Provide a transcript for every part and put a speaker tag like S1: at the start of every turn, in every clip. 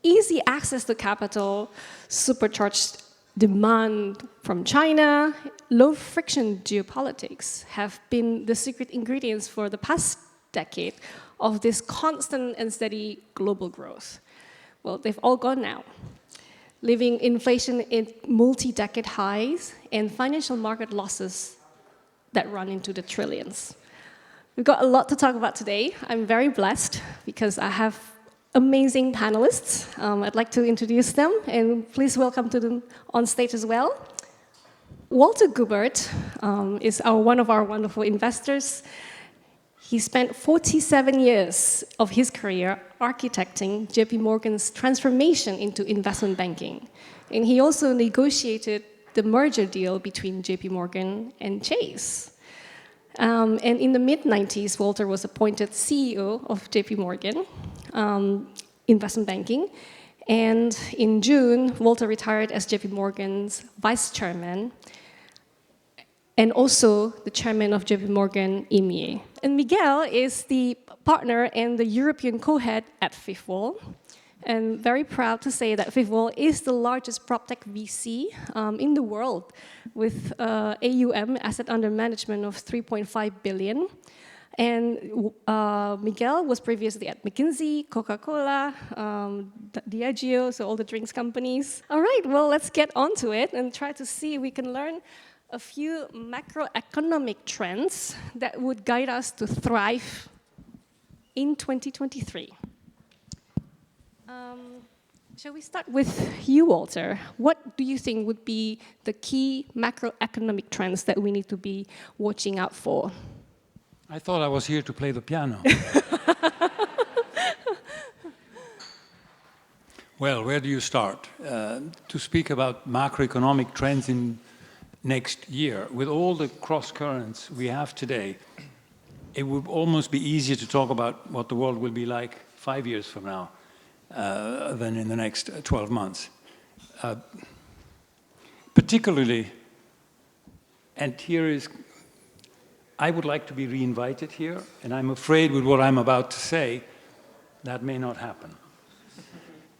S1: Easy access to capital, supercharged demand from China, low-friction geopolitics have been the secret ingredients for the past decade of this constant and steady global growth. Well, they've all gone now, leaving inflation in multi-decade highs and financial market losses that run into the trillions. We've got a lot to talk about today. I'm very blessed because I have amazing panelists. I'd like to introduce them, and please welcome to them on stage as well. Walter Gubert is one of our wonderful investors. He spent 47 years of his career architecting JP Morgan's transformation into investment banking. And he also negotiated the merger deal between JP Morgan and Chase. And in the mid-90s, Walter was appointed CEO of JP Morgan, investment banking. And in June, Walter retired as JP Morgan's vice chairman and also the chairman of JP Morgan EMEA. And Miguel is the partner and the European co-head at Fifth Wall. And very proud to say that Fifth Wall is the largest PropTech VC in the world, with AUM, asset under management, of 3.5 billion. And Miguel was previously at McKinsey, Coca-Cola, Diageo, so all the drinks companies. All right, well, let's get on to it and try to see if we can learn a few macroeconomic trends that would guide us to thrive in 2023. Shall we start with you, Walter? What do you think would be the key macroeconomic trends that we need to be watching out for?
S2: I thought I was here to play the piano. Well, where do you start? To speak about macroeconomic trends in next year, with all the cross currents we have today, it would almost be easier to talk about what the world will be like 5 years from now than in the next 12 months. Particularly, and here is, I would like to be reinvited here, and I'm afraid with what I'm about to say, that may not happen.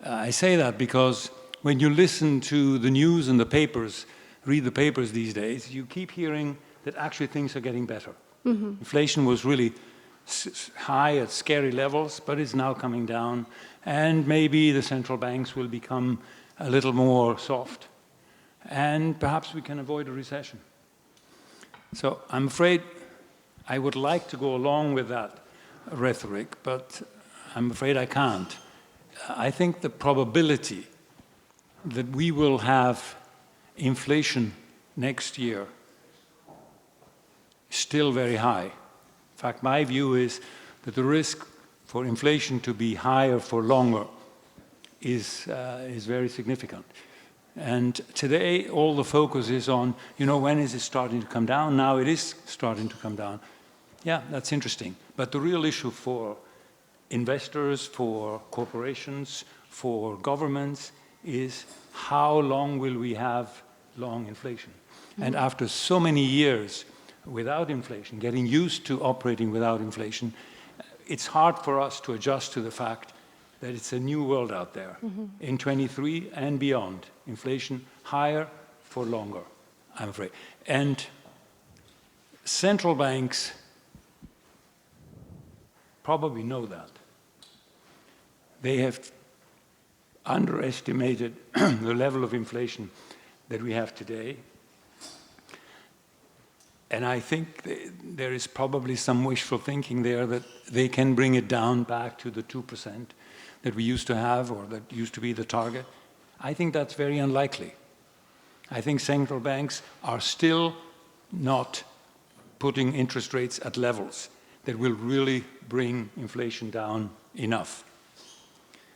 S2: I say that because when you listen to the news and the papers, read the papers these days, you keep hearing that actually things are getting better. Mm-hmm. Inflation was really high at scary levels, but it's now coming down, and maybe the central banks will become a little more soft, and perhaps we can avoid a recession. So I'm afraid I would like to go along with that rhetoric, but I'm afraid I can't. I think the probability that we will have inflation next year is still very high. In fact, my view is that the risk for inflation to be higher for longer is very significant. And today, all the focus is on, when is it starting to come down? Now it is starting to come down. Yeah, that's interesting. But the real issue for investors, for corporations, for governments is how long will we have long inflation? Mm-hmm. And after so many years without inflation, getting used to operating without inflation, it's hard for us to adjust to the fact that it's a new world out there. Mm-hmm. In 23 and beyond, inflation higher for longer, I'm afraid. And central banks probably know that. They have underestimated the level of inflation that we have today. And I think there is probably some wishful thinking there that they can bring it down back to the 2% that we used to have, or that used to be the target. I think that's very unlikely. I think central banks are still not putting interest rates at levels that will really bring inflation down enough.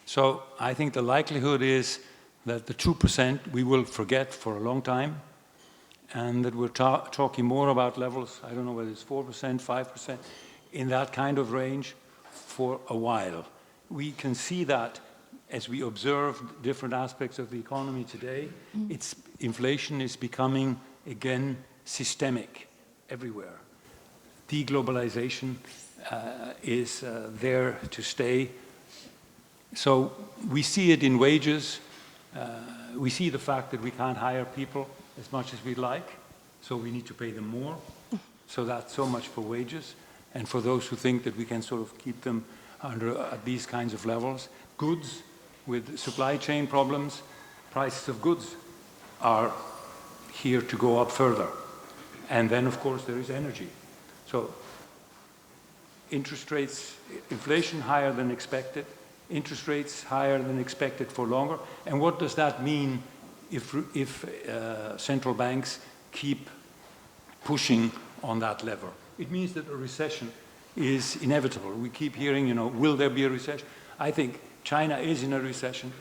S2: So I think the likelihood is that the 2% we will forget for a long time, and that we're talking more about levels, I don't know whether it's 4%, 5%, in that kind of range for a while. We can see that as we observe different aspects of the economy today. Inflation is becoming, again, systemic everywhere. Deglobalization is there to stay. So we see it in wages. We see the fact that we can't hire people as much as we'd like, so we need to pay them more. So that's so much for wages. And for those who think that we can sort of keep them at these kinds of levels, goods with supply chain problems, prices of goods are here to go up further. And then, of course, there is energy. So interest rates, inflation higher than expected, interest rates higher than expected for longer. And what does that mean if central banks keep pushing on that lever? It means that a recession is inevitable. We keep hearing, you know, will there be a recession? I think China is in a recession.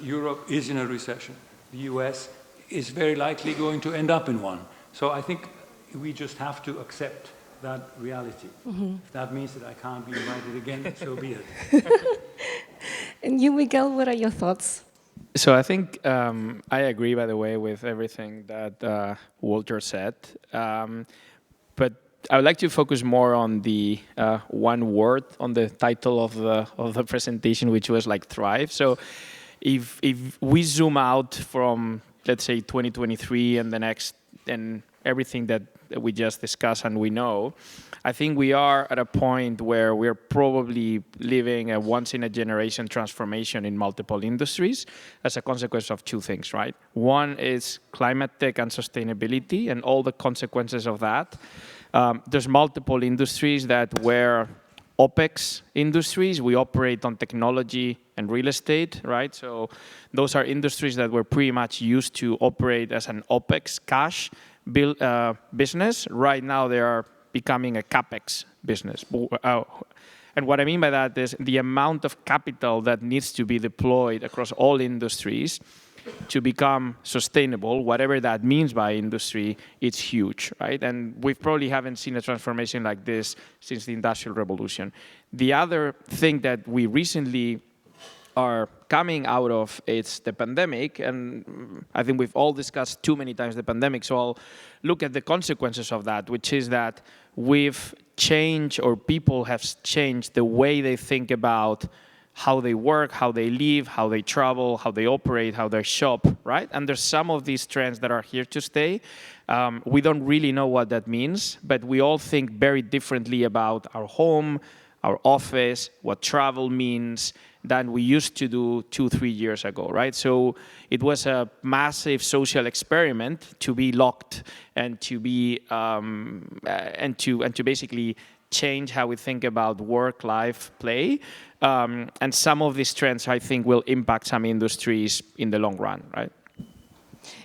S2: Europe is in a recession. The US is very likely going to end up in one. So I think we just have to accept that reality. If that means that I can't be invited again, so be it.
S1: And you, Miguel, what are your thoughts?
S3: So I think I agree, by the way, with everything that Walter said. But I would like to focus more on the one word on the title of the presentation, which was like thrive. So if we zoom out from, let's say, 2023 and the next and everything that we just discussed and we know, I think we are at a point where we're probably living a once-in-a-generation transformation in multiple industries as a consequence of two things, right? One is climate tech and sustainability and all the consequences of that. There's multiple industries that were OPEX industries. We operate on technology and real estate, right? So those are industries that were pretty much used to operate as an OPEX cash business. Right now, they are becoming a CAPEX business. And what I mean by that is the amount of capital that needs to be deployed across all industries to become sustainable, whatever that means by industry, it's huge, right? And we probably haven't seen a transformation like this since the Industrial Revolution. The other thing that we recently are coming out of, it's the pandemic, and I think we've all discussed too many times the pandemic, so I'll look at the consequences of that, which is that we've changed, or people have changed the way they think about how they work, how they live, how they travel, how they operate, how they shop, right? And there's some of these trends that are here to stay. We don't really know what that means, but we all think very differently about our home, our office, what travel means than we used to do 2-3 years ago, right? So it was a massive social experiment to be locked and to be and to basically change how we think about work, life, play. And some of these trends, I think, will impact some industries in the long run, right?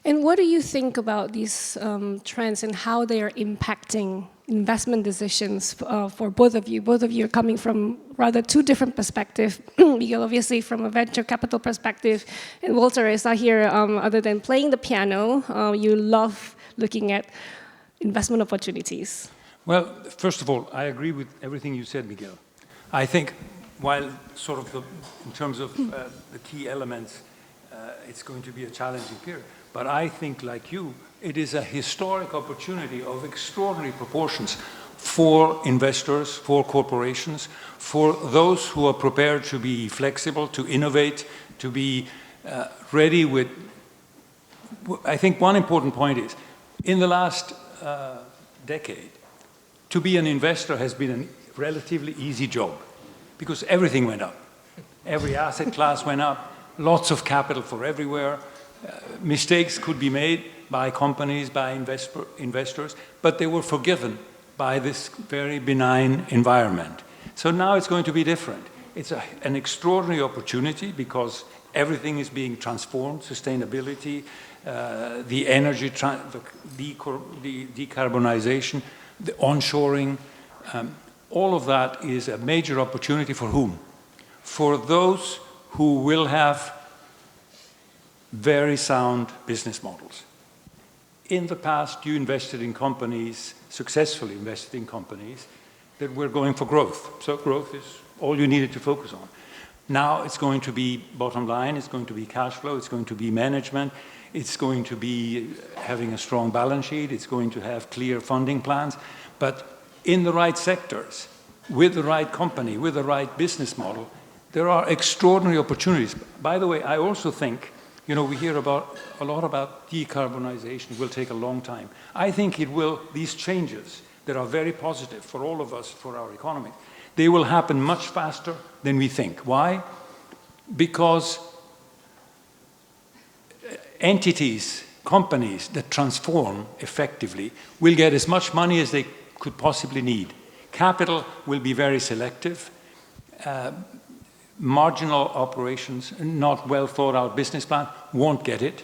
S1: And what do you think about these trends and how they are impacting investment decisions for both of you? Both of you are coming from rather two different perspectives. Miguel, obviously, from a venture capital perspective, and Walter is not here other than playing the piano. You love looking at investment opportunities.
S2: Well, first of all, I agree with everything you said, Miguel. I think while sort of in terms of the key elements, it's going to be a challenging period. But I think, like you, it is a historic opportunity of extraordinary proportions for investors, for corporations, for those who are prepared to be flexible, to innovate, to be ready with... I think one important point is, in the last decade, to be an investor has been a relatively easy job because everything went up. Every asset class went up, lots of capital for everywhere. Mistakes could be made by companies, by investors, but they were forgiven by this very benign environment. So now it's going to be different. It's an extraordinary opportunity because everything is being transformed, sustainability, the energy, the decarbonization, the onshoring, all of that is a major opportunity for whom? For those who will have very sound business models. In the past, you invested in companies, successfully invested in companies, that were going for growth. So growth is all you needed to focus on. Now it's going to be bottom line, it's going to be cash flow, it's going to be management, it's going to be having a strong balance sheet, it's going to have clear funding plans, but in the right sectors, with the right company, with the right business model, There are extraordinary opportunities. By the way, I also think, we hear a lot about decarbonization. It will take a long time. I think these changes that are very positive for all of us, for our economy, they will happen much faster than we think. Why? Because entities, companies that transform effectively will get as much money as they could possibly need. Capital will be very selective. Marginal operations, not well thought out business plan, won't get it.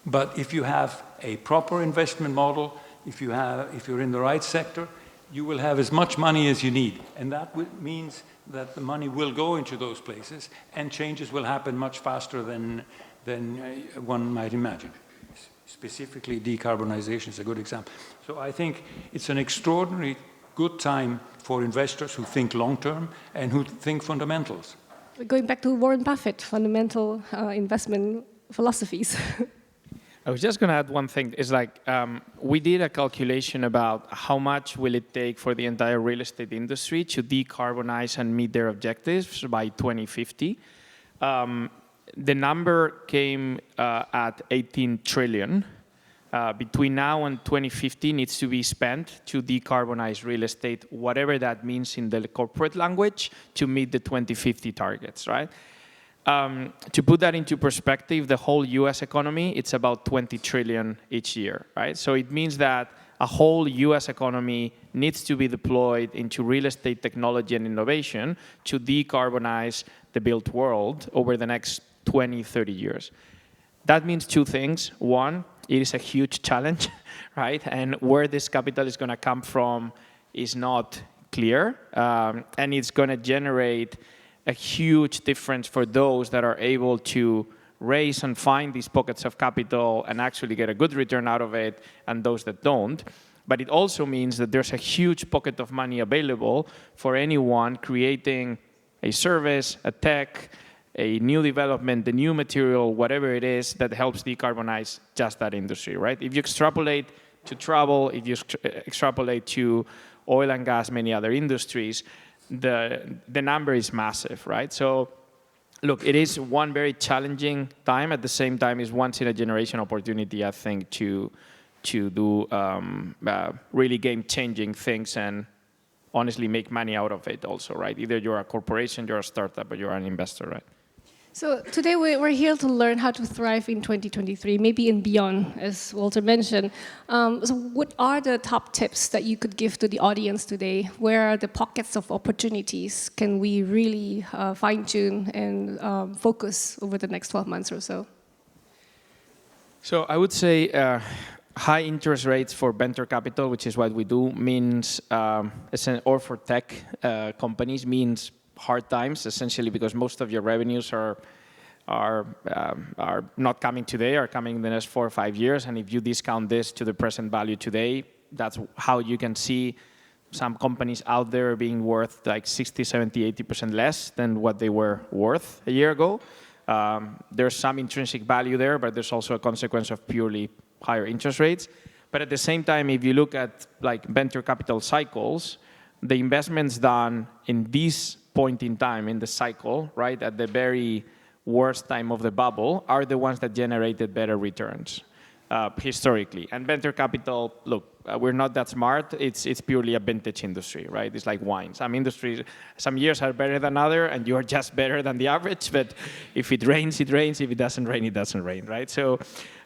S2: But if you have a proper investment model, if you're in the right sector, you will have as much money as you need. And that means that the money will go into those places and changes will happen much faster than one might imagine. Specifically, decarbonization is a good example. So I think it's an extraordinary good time for investors who think long-term and who think fundamentals.
S1: Going back to Warren Buffett, fundamental investment philosophies.
S3: I was just going to add one thing. It's like we did a calculation about how much will it take for the entire real estate industry to decarbonize and meet their objectives by 2050. The number came at 18 trillion. Between now and 2050 needs to be spent to decarbonize real estate, whatever that means in the corporate language, to meet the 2050 targets, right? To put that into perspective, the whole US economy, it's about 20 trillion each year, right? So it means that a whole US economy needs to be deployed into real estate technology and innovation to decarbonize the built world over the next 20, 30 years. That means two things. One, it is a huge challenge, right? And where this capital is going to come from is not clear. And it's going to generate a huge difference for those that are able to raise and find these pockets of capital and actually get a good return out of it, and those that don't. But it also means that there's a huge pocket of money available for anyone creating a service, a tech, a new development, a new material, whatever it is that helps decarbonize just that industry, right? If you extrapolate to travel, if you extrapolate to oil and gas, many other industries, the number is massive, right? So look, it is one very challenging time. At the same time, it's once in a generation opportunity, I think, to do really game-changing things and honestly make money out of it also, right? Either you're a corporation, you're a startup, or you're an investor, right?
S1: So today we're here to learn how to thrive in 2023, maybe and beyond, as Walter mentioned. So what are the top tips that you could give to the audience today? Where are the pockets of opportunities can we really fine-tune and focus over the next 12 months or so?
S3: So I would say high interest rates for venture capital, which is what we do, means, or for tech companies, means hard times, essentially, because most of your revenues are not coming today, are coming in the next 4 or 5 years. And if you discount this to the present value today, that's how you can see some companies out there being worth like 60, 70, 80% less than what they were worth a year ago. There's some intrinsic value there, but there's also a consequence of purely higher interest rates. But at the same time, if you look at like venture capital cycles, the investments done in this point in time in the cycle, right, at the very worst time of the bubble, are the ones that generated better returns historically. And venture capital, look, we're not that smart. It's purely a vintage industry, right? It's like wine. Some industries, some years are better than other, and you're just better than the average. But if it rains, it rains. If it doesn't rain, it doesn't rain, right? So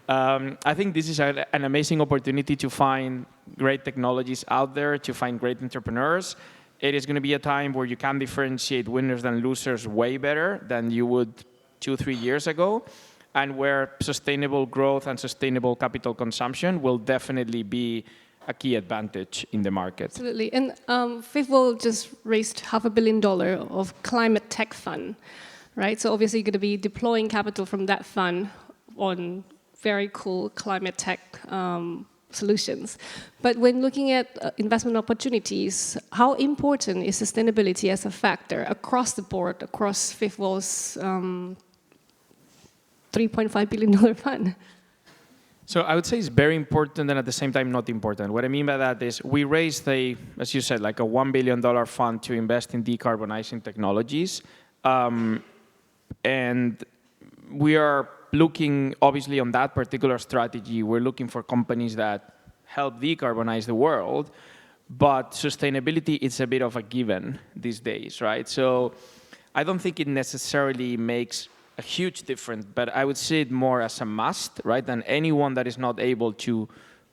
S3: I think this is an amazing opportunity to find great technologies out there, to find great entrepreneurs. It is going to be a time where you can differentiate winners and losers way better than you would 2-3 years ago, and where sustainable growth and sustainable capital consumption will definitely be a key advantage in the market.
S1: Absolutely. And Fifth Wall just raised $500 million of climate tech fund, right? So obviously you're going to be deploying capital from that fund on very cool climate tech solutions. But when looking at investment opportunities, how important is sustainability as a factor across the board, across Fifth Wall's $3.5 billion fund?
S3: So I would say it's very important and at the same time not important. What I mean by that is we raised as you said, like a $1 billion fund to invest in decarbonizing technologies. And we are looking, obviously, on that particular strategy, we're looking for companies that help decarbonize the world, but sustainability is a bit of a given these days, right? So I don't think it necessarily makes a huge difference, but I would see it more as a must, right? And anyone that is not able to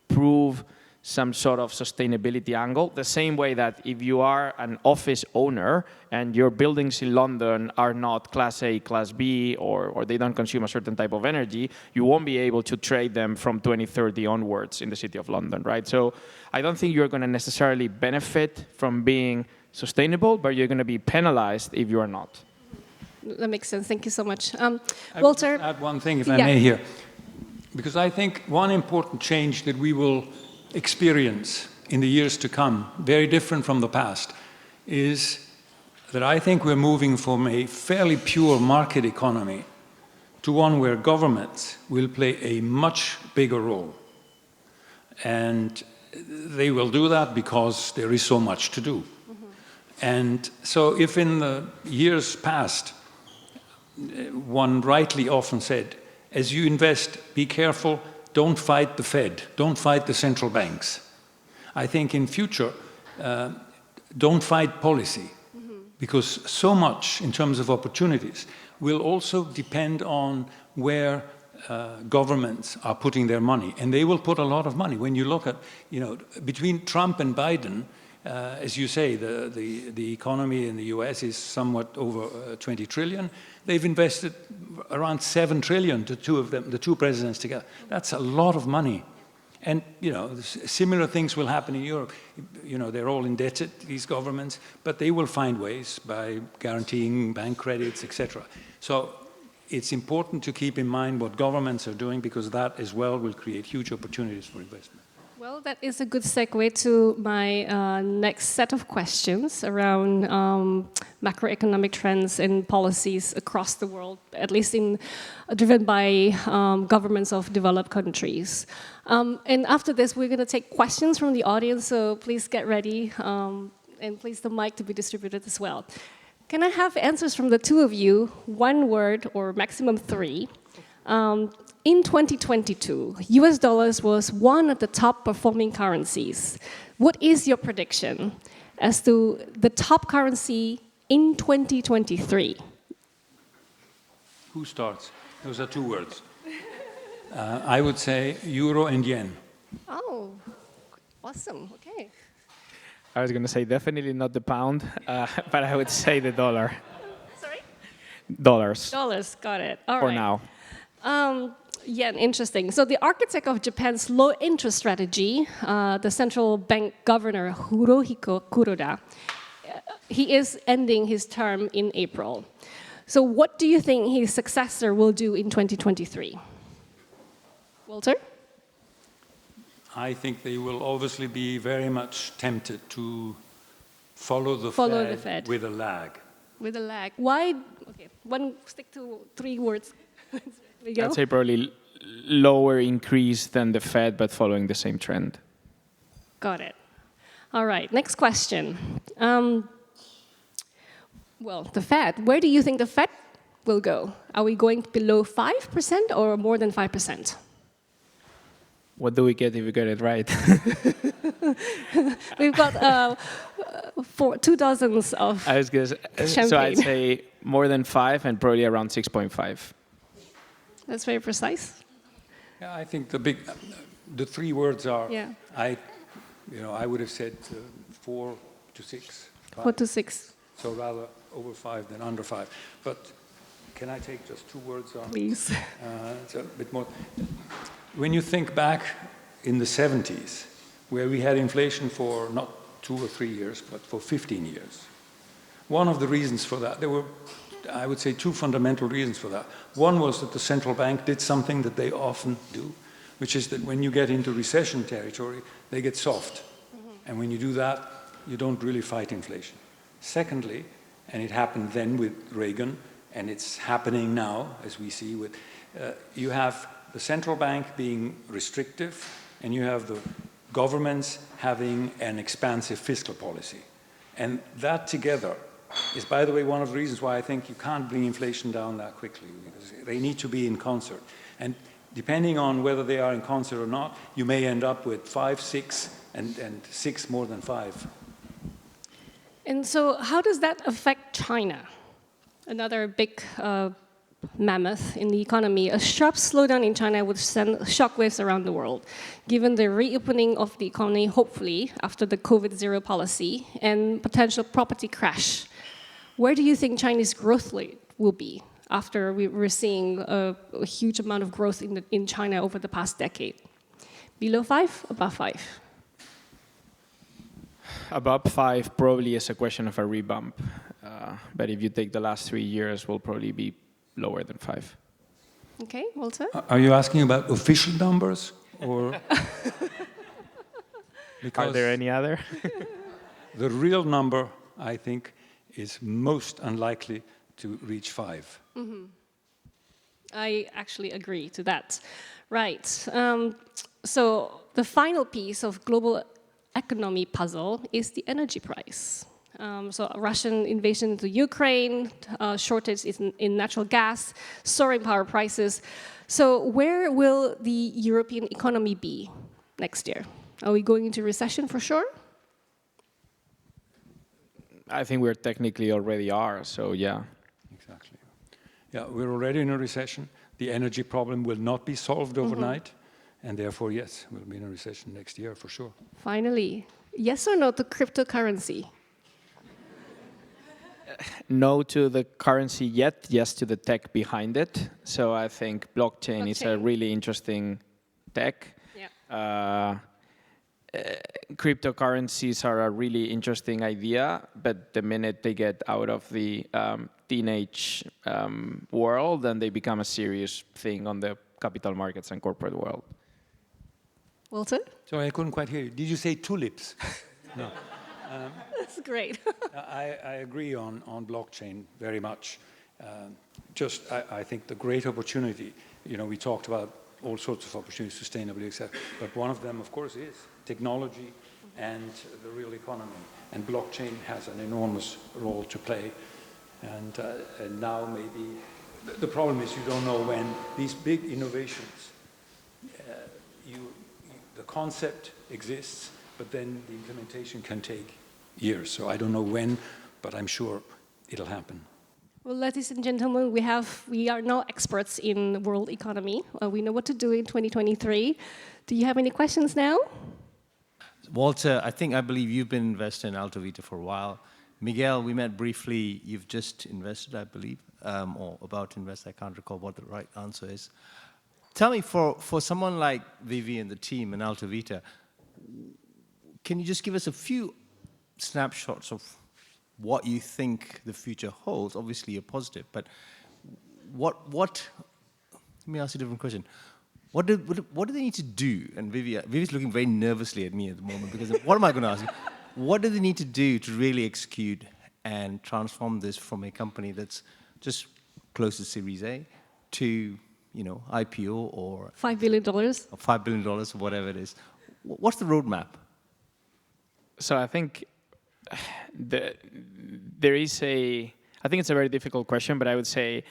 S3: prove some sort of sustainability angle, the same way that if you are an office owner and your buildings in London are not class A, class B, or they don't consume a certain type of energy, you won't be able to trade them from 2030 onwards in the City of London, right? So I don't think you're going to necessarily benefit from being sustainable, but you're going to be penalized if you are not.
S1: That makes sense. Thank you so much.
S2: I
S1: Walter?
S2: would add one thing, if I may here. Because I think one important change that we will experience in the years to come, very different from the past, is that I think we're moving from a fairly pure market economy to one where governments will play a much bigger role. And they will do that because there is so much to do. And so if in the years past, one rightly often said, as you invest, be careful, don't fight the Fed, don't fight the central banks. I think in future, don't fight policy, because so much in terms of opportunities will also depend on where governments are putting their money, and they will put a lot of money. When you look at, between Trump and Biden, as you say, the economy in the US is somewhat over 20 trillion. They've invested around 7 trillion, the two of them, the two presidents together. That's a lot of money. And, similar things will happen in Europe. They're all indebted, these governments, but they will find ways by guaranteeing bank credits, etc. So it's important to keep in mind what governments are doing, because that as well will create huge opportunities for investment.
S1: Well, that is a good segue to my next set of questions around macroeconomic trends and policies across the world, at least driven by governments of developed countries. And after this, we're going to take questions from the audience, so please get ready, and please the mic to be distributed as well. Can I have answers from the two of you, one word or maximum three? In 2022, US dollars was one of the top performing currencies. What is your prediction as to the top currency in 2023?
S2: Who starts? Those are two words. I would say euro and yen.
S1: Oh, awesome. Okay.
S3: I was going to say definitely not the pound, but I would say the dollar.
S1: Sorry?
S3: Dollars.
S1: Dollars, got it. All
S3: for
S1: right.
S3: now.
S1: Yen, interesting. So the architect of Japan's low interest strategy, the central bank governor Hirohiko Kuroda, he is ending his term in April. So what do you think his successor will do in 2023? Walter?
S2: I think they will obviously be very much tempted to follow the Fed with a lag.
S1: With a lag. Why? Okay, stick to 3 words.
S3: I'd say probably lower increase than the Fed, but following the same trend.
S1: Got it. All right, next question. Well, the Fed, where do you think the Fed will go? Are we going below 5% or more than 5%?
S3: What do we get if we get it right?
S1: We've got 2 dozens of
S3: I was gonna say, so I'd say more than 5 and probably around 6.5.
S1: That's very precise.
S2: Yeah, I think the 3 words are.
S1: Yeah.
S2: I would have said 4 to 6.
S1: 4 to 6.
S2: So rather over 5 than under 5. But can I take just 2 words on?
S1: Please.
S2: It's a bit more. When you think back in the 70s, where we had inflation for not 2 or 3 years, but for 15 years, one of the reasons for that, there were, I would say, 2 fundamental reasons for that. One was that the central bank did something that they often do, which is that when you get into recession territory, they get soft. And when you do that, you don't really fight inflation. Secondly, and it happened then with Reagan, and it's happening now, as we see, with you have the central bank being restrictive, and you have the governments having an expansive fiscal policy. And that together is, by the way, one of the reasons why I think you can't bring inflation down that quickly, because they need to be in concert. And depending on whether they are in concert or not, you may end up with 5, 6, and 6 more than 5.
S1: And so how does that affect China? Another big mammoth in the economy. A sharp slowdown in China would send shockwaves around the world, given the reopening of the economy, hopefully, after the COVID-0 policy and potential property crash. Where do you think Chinese growth rate will be after we're seeing a huge amount of growth in China over the past decade? Below 5, above 5?
S3: Above 5 probably is a question of a rebump. But if you take the last 3 years, we'll probably be lower than 5.
S1: Okay, Walter?
S2: Are you asking about official numbers, or?
S3: Are there any other?
S2: The real number, I think, is most unlikely to reach 5.
S1: Mm-hmm. I actually agree to that. Right. So the final piece of global economy puzzle is the energy price. So Russian invasion into Ukraine, shortage in natural gas, soaring power prices. So where will the European economy be next year? Are we going into recession for sure?
S3: I think we're technically already are, so yeah.
S2: Exactly. Yeah, we're already in a recession. The energy problem will not be solved overnight. And therefore, yes, we'll be in a recession next year for sure.
S1: Finally, yes or no to cryptocurrency?
S3: No to the currency yet, yes to the tech behind it. So I think blockchain is a really interesting tech.
S1: Yeah.
S3: Cryptocurrencies are a really interesting idea, but the minute they get out of the teenage world, then they become a serious thing on the capital markets and corporate world.
S1: Walter?
S2: Sorry, I couldn't quite hear you. Did you say tulips? No.
S1: That's great.
S2: I agree on blockchain very much. I think the great opportunity, we talked about all sorts of opportunities, sustainability, etc. But one of them, of course, is technology and the real economy. And blockchain has an enormous role to play. And now maybe, the problem is you don't know when these big innovations, the concept exists, but then the implementation can take years. So I don't know when, but I'm sure it'll happen.
S1: Well, ladies and gentlemen, we are now experts in world economy. We know what to do in 2023. Do you have any questions now?
S4: Walter, I believe you've been invested in Alto Vita for a while. Miguel, we met briefly. You've just invested, I believe, or about to invest. I can't recall what the right answer is. Tell me, for someone like Vivi and the team in Alto Vita, can you just give us a few snapshots of what you think the future holds? Obviously, you're positive, but let me ask you a different question. What do they need to do? And Vivi's looking very nervously at me at the moment, because what am I going to ask you? What do they need to do to really execute and transform this from a company that's just close to Series A to, IPO or
S1: $5 billion.
S4: or $5 billion or whatever it is? What's the roadmap?
S3: So I think I think it's a very difficult question, but I would say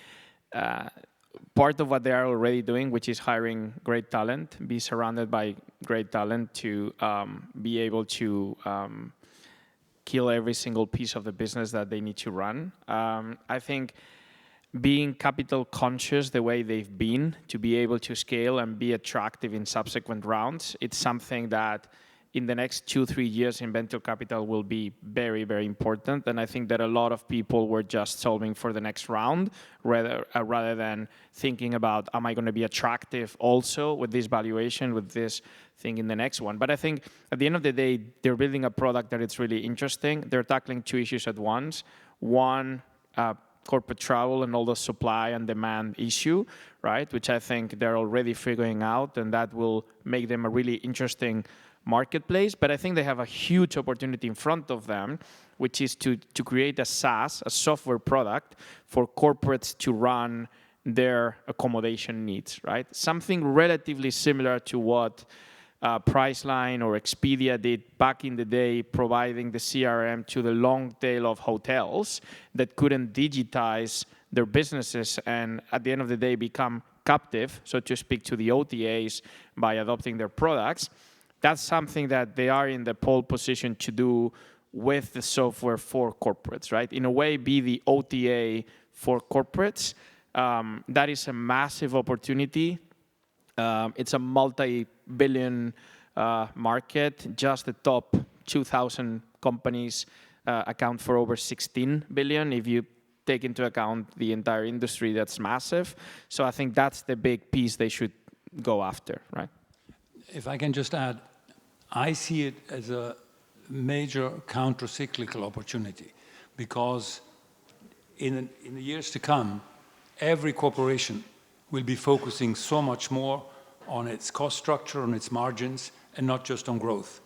S3: part of what they are already doing, which is hiring great talent, be surrounded by great talent to be able to kill every single piece of the business that they need to run. I think being capital conscious the way they've been, to be able to scale and be attractive in subsequent rounds, it's something that in the next 2-3 years in venture capital will be very, very important. And I think that a lot of people were just solving for the next round rather than thinking about, am I going to be attractive also with this valuation, with this thing in the next one? But I think at the end of the day, they're building a product that it's really interesting. They're tackling 2 issues at once. One, corporate travel and all the supply and demand issue, right? Which I think they're already figuring out, and that will make them a really interesting marketplace. But I think they have a huge opportunity in front of them, which is to create a SaaS, a software product for corporates to run their accommodation needs, right? Something relatively similar to what Priceline or Expedia did back in the day, providing the CRM to the long tail of hotels that couldn't digitize their businesses and at the end of the day become captive, so to speak, to the OTAs by adopting their products. That's something that they are in the pole position to do with the software for corporates, right? In a way, be the OTA for corporates. That is a massive opportunity. It's a multi-billion market. Just the top 2,000 companies account for over 16 billion. If you take into account the entire industry, that's massive. So I think that's the big piece they should go after, right?
S2: If I can just add, I see it as a major counter-cyclical opportunity because in the years to come, every corporation will be focusing so much more on its cost structure, on its margins, and not just on growth.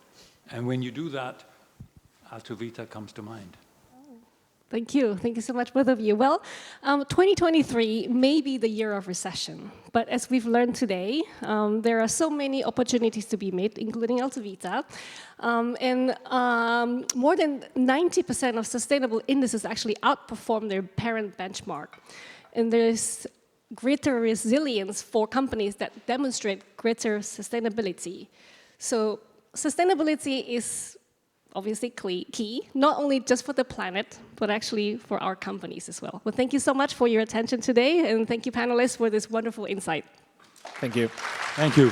S2: And when you do that, Alto Vita comes to mind.
S1: Thank you. Thank you so much, both of you. Well, 2023 may be the year of recession, but as we've learned today, there are so many opportunities to be made, including Alto Vita. More than 90% of sustainable indices actually outperform their parent benchmark. And there's greater resilience for companies that demonstrate greater sustainability. So sustainability is obviously key, not only just for the planet, but actually for our companies as well. Well, thank you so much for your attention today, and thank you, panelists, for this wonderful insight.
S3: Thank you.
S2: Thank you.